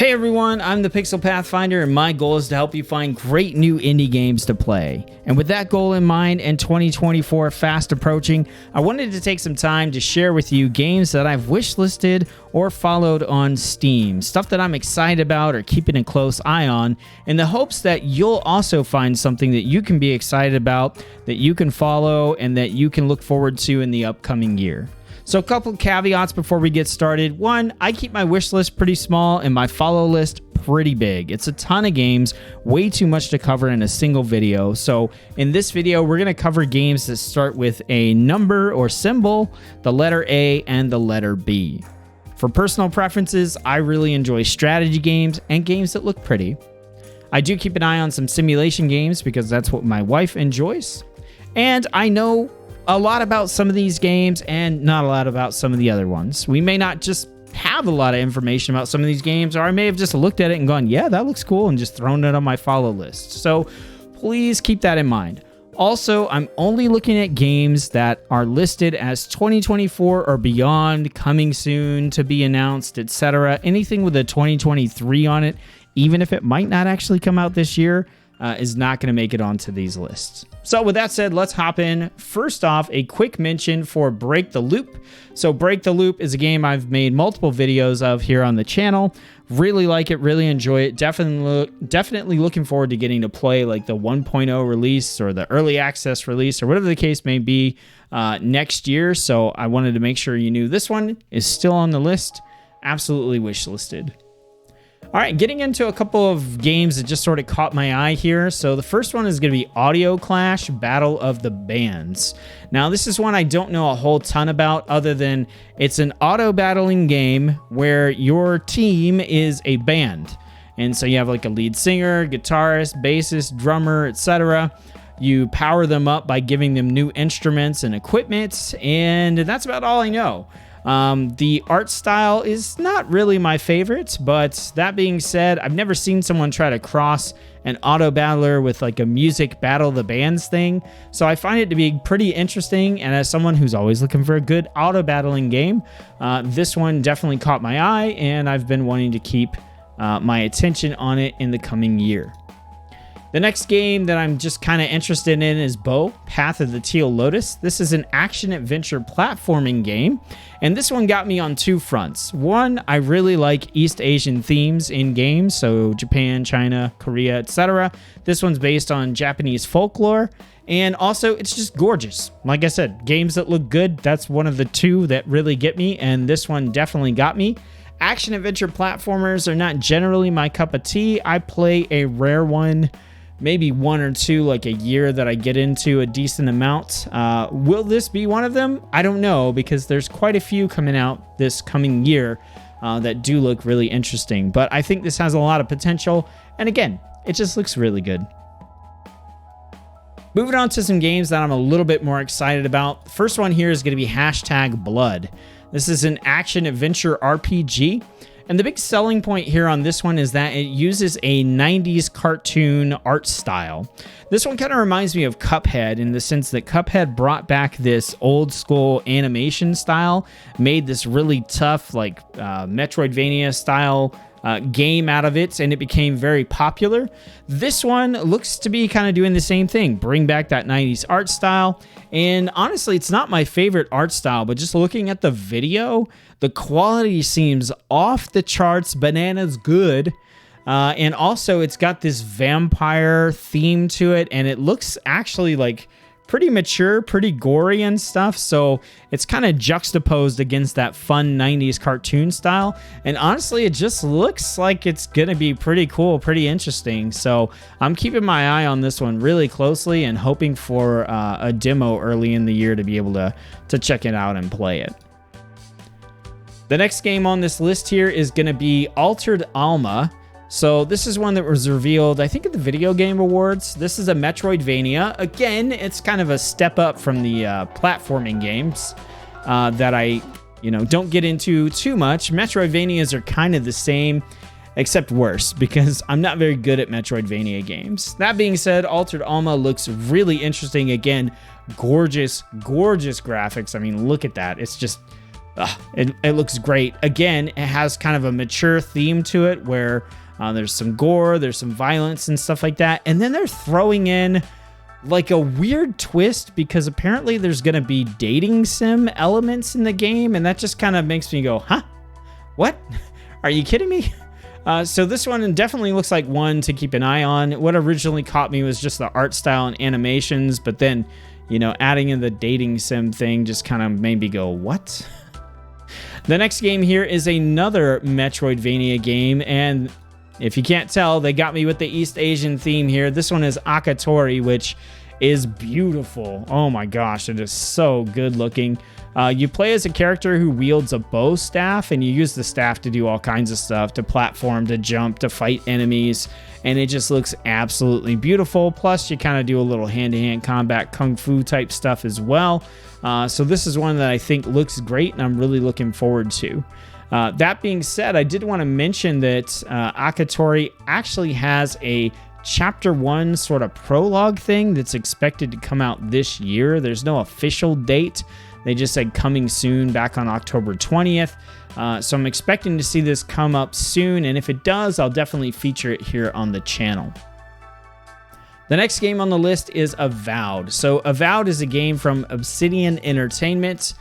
Hey everyone, I'm the Pixel Pathfinder, and my goal is to help you find great new indie games to play. And with that goal in mind and 2024 fast approaching, I wanted to take some time to share with you games that I've wishlisted or followed on Steam, stuff that I'm excited about or keeping a close eye on, in the hopes that you'll also find something that you can be excited about, that you can follow, and that you can look forward to in the upcoming year. So a couple caveats before we get started. One, I keep my wish list pretty small and my follow list pretty big. It's a ton of games, way too much to cover in a single video. So in this video, we're going to cover games that start with a number or symbol, the letter A, and the letter B. For personal preferences, I really enjoy strategy games and games that look pretty. I do keep an eye on some simulation games because that's what my wife enjoys. And I know a lot about some of these games and not a lot about some of the other ones. We may not just have a lot of information about some of these games, or I may have just looked at it and gone, yeah, that looks cool, and just thrown it on my follow list. So please keep that in mind. Also, I'm only looking at games that are listed as 2024 or beyond, coming soon, to be announced, etc. Anything with a 2023 on it, even if it might not actually come out this year, is not going to make it onto these lists. So with that said, let's hop in. First off, a quick mention for Break the Loop. So Break the Loop is a game I've made multiple videos of here on the channel. Really like it, really enjoy it. Definitely looking forward to getting to play like the 1.0 release or the early access release or whatever the case may be next year. So I wanted to make sure you knew this one is still on the list. Absolutely wishlisted. All right, getting into a couple of games that just sort of caught my eye here. So the first one is going to be AudioClash Battle of the Bands. Now, this is one I don't know a whole ton about other than it's an auto battling game where your team is a band. And so you have like a lead singer, guitarist, bassist, drummer, etc. You power them up by giving them new instruments and equipment, and that's about all I know. The art style is not really my favorite, but that being said, I've never seen someone try to cross an auto battler with like a music battle of the bands thing. So I find it to be pretty interesting. And as someone who's always looking for a good auto battling game, this one definitely caught my eye, and I've been wanting to keep my attention on it in the coming year. The next game that I'm just kind of interested in is Path of the Teal Lotus. This is an action-adventure platforming game, and this one got me on two fronts. One, I really like East Asian themes in games, so Japan, China, Korea, etc. This one's based on Japanese folklore, and also it's just gorgeous. Like I said, games that look good, that's one of the two that really get me, and this one definitely got me. Action-adventure platformers are not generally my cup of tea. I play a rare one, maybe one or two like a year that I get into a decent amount. Will this be one of them? I don't know, because there's quite a few coming out this coming year that do look really interesting. But I think this has a lot of potential. And again, it just looks really good. Moving on to some games that I'm a little bit more excited about. The first one here is going to be #Blood. This is an action-adventure RPG. And the big selling point here on this one is that it uses a 90s cartoon art style. This one kind of reminds me of Cuphead in the sense that Cuphead brought back this old school animation style, made this really tough like Metroidvania style game out of it, and it became very popular. This one looks to be kind of doing the same thing, bring back that 90s art style. And honestly, it's not my favorite art style, but just looking at the video, the quality seems off the charts, bananas good. And also it's got this vampire theme to it, and it looks actually like pretty mature, pretty gory and stuff. So it's kind of juxtaposed against that fun 90s cartoon style. And honestly, it just looks like it's going to be pretty cool, pretty interesting. So I'm keeping my eye on this one really closely and hoping for a demo early in the year to be able to check it out and play it. The next game on this list here is going to be Altered Alma. So this is one that was revealed, I think, at the Video Game Awards. This is a Metroidvania. Again, it's kind of a step up from the platforming games that I, don't get into too much. Metroidvanias are kind of the same, except worse, because I'm not very good at Metroidvania games. That being said, Altered Alma looks really interesting. Again, gorgeous, gorgeous graphics. I mean, look at that. It's just It looks great. Again, it has kind of a mature theme to it where there's some gore, there's some violence and stuff like that. And then they're throwing in like a weird twist because apparently there's going to be dating sim elements in the game. And that just kind of makes me go, huh? What? Are you kidding me? So this one definitely looks like one to keep an eye on. What originally caught me was just the art style and animations, but then, you know, adding in the dating sim thing just kind of made me go, what? The next game here is another Metroidvania game, and if you can't tell, they got me with the East Asian theme here. This one is Akatori, which is beautiful. Oh my gosh, it is so good looking. You play as a character who wields a bow staff, and you use the staff to do all kinds of stuff, to platform, to jump, to fight enemies, and it just looks absolutely beautiful. Plus, you kind of do a little hand-to-hand combat, kung fu type stuff as well. So this is one that I think looks great, and I'm really looking forward to. That being said, I did want to mention that Akatori actually has a Chapter 1 sort of prologue thing that's expected to come out this year. There's no official date. They just said coming soon back on October 20th. So I'm expecting to see this come up soon, and if it does, I'll definitely feature it here on the channel. The next game on the list is Avowed. So Avowed is a game from Obsidian Entertainment.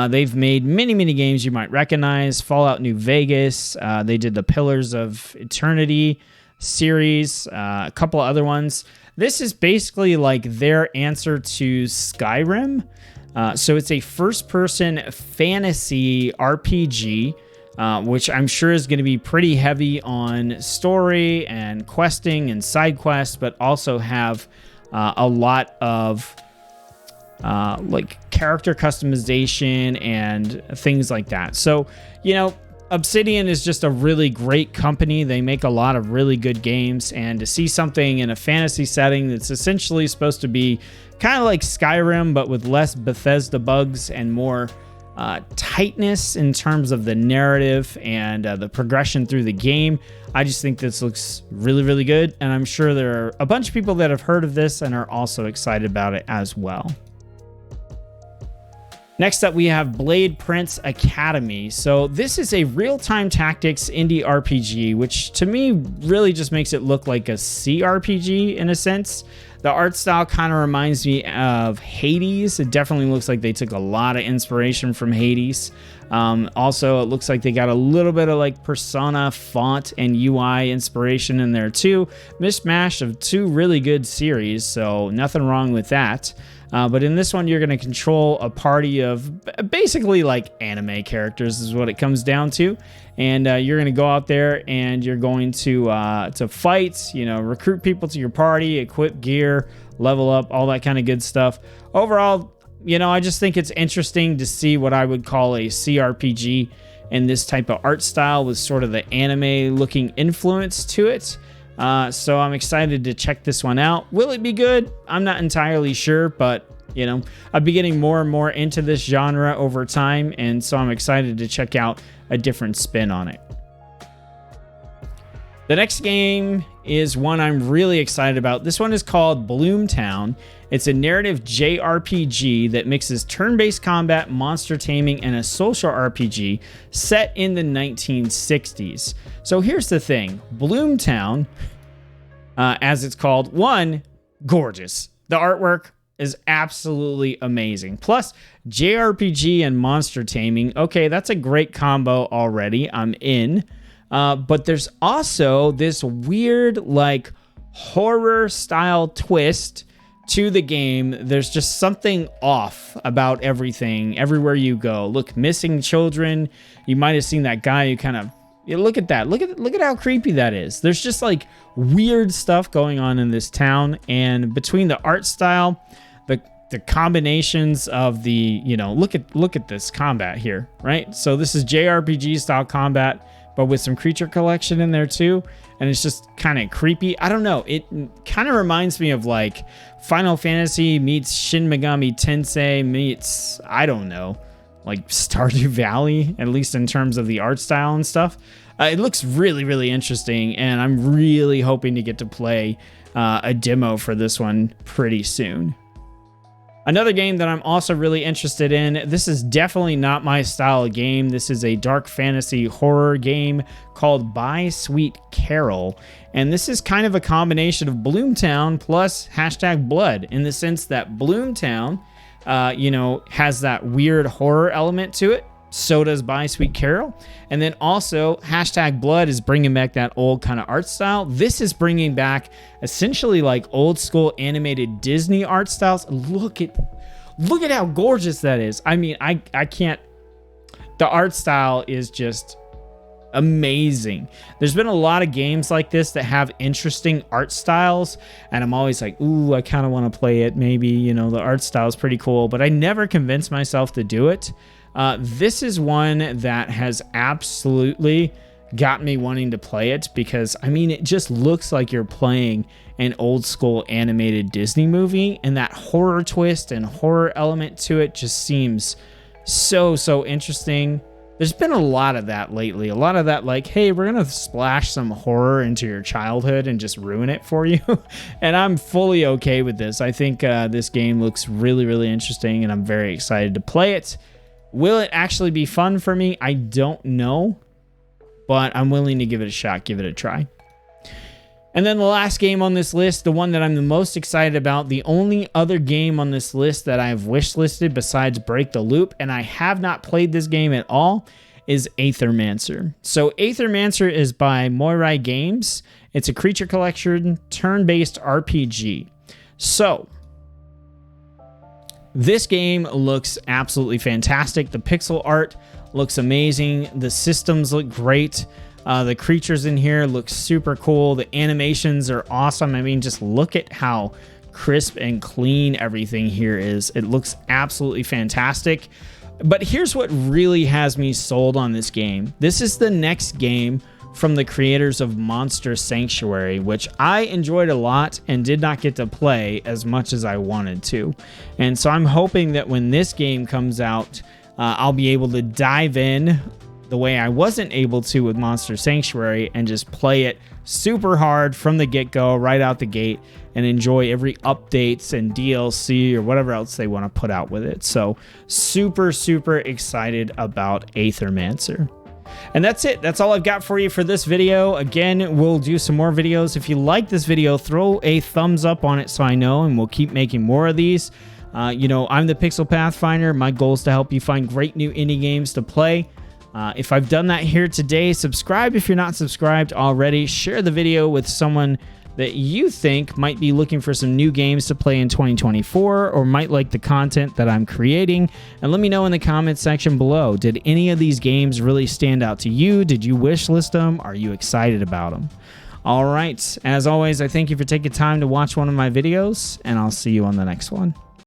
They've made many games you might recognize. Fallout New Vegas. They did the Pillars of Eternity series, a couple other ones. This is basically like their answer to Skyrim. So it's a first-person fantasy RPG, which I'm sure is going to be pretty heavy on story and questing and side quests, but also have a lot of like character customization and things like that. So, you know, Obsidian is just a really great company. They make a lot of really good games, and to see something in a fantasy setting that's essentially supposed to be kind of like Skyrim, but with less Bethesda bugs and more tightness in terms of the narrative and the progression through the game, I just think this looks really good, and I'm sure there are a bunch of people that have heard of this and are also excited about it as well. Next up, we have Blade Prince Academy. So this is a real-time tactics indie RPG, which to me really just makes it look like a CRPG in a sense. The art style kind of reminds me of Hades. It definitely looks like they took a lot of inspiration from Hades. Also, it looks like they got a little bit of like Persona font and UI inspiration in there too. Mishmash of two really good series, so nothing wrong with that. But in this one, you're going to control a party of basically like anime characters is what it comes down to. And you're going to go out there and you're going to fight, you know, recruit people to your party, equip gear, level up, all that kind of good stuff. Overall, you know, I just think it's interesting to see what I would call a CRPG in this type of art style with sort of the anime looking influence to it. So I'm excited to check this one out. Will it be good? I'm not entirely sure, but you know, I'll be getting more and more into this genre over time, and so I'm excited to check out a different spin on it. The next game is one I'm really excited about. This one is called Bloomtown. It's a narrative JRPG that mixes turn-based combat, monster taming, and a social RPG set in the 1960s. So here's the thing. Bloomtown, as it's called, one, gorgeous. The artwork is absolutely amazing. Plus, JRPG and monster taming. Okay, that's a great combo already. I'm in. But there's also this weird, like, horror-style twist to the game. There's just something off about everything, everywhere you go. Look, missing children. You might have seen that guy who kind of... look at that. Look at how creepy that is. There's just, like, weird stuff going on in this town. And between the art style, the combinations of the, you know, look at this combat here, right? So this is JRPG style combat, but with some creature collection in there too, and it's just kind of creepy. I don't know, it kind of reminds me of like Final Fantasy meets Shin Megami Tensei meets, I don't know, like Stardew Valley, at least in terms of the art style and stuff. It looks really interesting, and I'm really hoping to get to play a demo for this one pretty soon. Another game that I'm also really interested in, this is definitely not my style of game. This is a dark fantasy horror game called By Sweet Carol. And this is kind of a combination of Bloomtown plus #blood, in the sense that Bloomtown, has that weird horror element to it. So does By Sweet Carol. And then also #blood is bringing back that old kind of art style. This is bringing back essentially like old school animated Disney art styles. Look at how gorgeous that is. I mean, I can't, the art style is just amazing. There's been a lot of games like this that have interesting art styles, and I'm always like, ooh, I kind of want to play it. Maybe, the art style is pretty cool, but I never convince myself to do it. This is one that has absolutely got me wanting to play it, because I mean, it just looks like you're playing an old school animated Disney movie, and that horror twist and horror element to it just seems so interesting. There's been a lot of that lately. A lot of that, like, hey, we're going to splash some horror into your childhood and just ruin it for you. And I'm fully okay with this. I think this game looks really interesting, and I'm very excited to play it. Will it actually be fun for me? I don't know, but I'm willing to give it a shot, give it a try. And then the last game on this list, the one that I'm the most excited about, the only other game on this list that I have wishlisted besides Break the Loop, and I have not played this game at all, is Aethermancer. So Aethermancer is by Moirai Games. It's a creature collection, turn-based RPG. So this game looks absolutely fantastic. The pixel art looks amazing. The systems look great. The creatures in here look super cool. The animations are awesome. I mean, just look at how crisp and clean everything here is. It looks absolutely fantastic. But here's what really has me sold on this game. This is the next game from the creators of Monster Sanctuary, which I enjoyed a lot and did not get to play as much as I wanted to. And so I'm hoping that when this game comes out, I'll be able to dive in the way I wasn't able to with Monster Sanctuary and just play it super hard from the get-go, right out the gate, and enjoy every updates and DLC or whatever else they want to put out with it. So super excited about Aethermancer. And that's it. That's all I've got for you for this video. Again, we'll do some more videos. If you like this video, throw a thumbs up on it so I know, and we'll keep making more of these. I'm the Pixel Pathfinder. My goal is to help you find great new indie games to play. If I've done that here today, subscribe if you're not subscribed already. Share the video with someone that you think might be looking for some new games to play in 2024 or might like the content that I'm creating. And let me know in the comments section below. Did any of these games really stand out to you? Did you wish list them? Are you excited about them? All right. As always, I thank you for taking time to watch one of my videos, and I'll see you on the next one.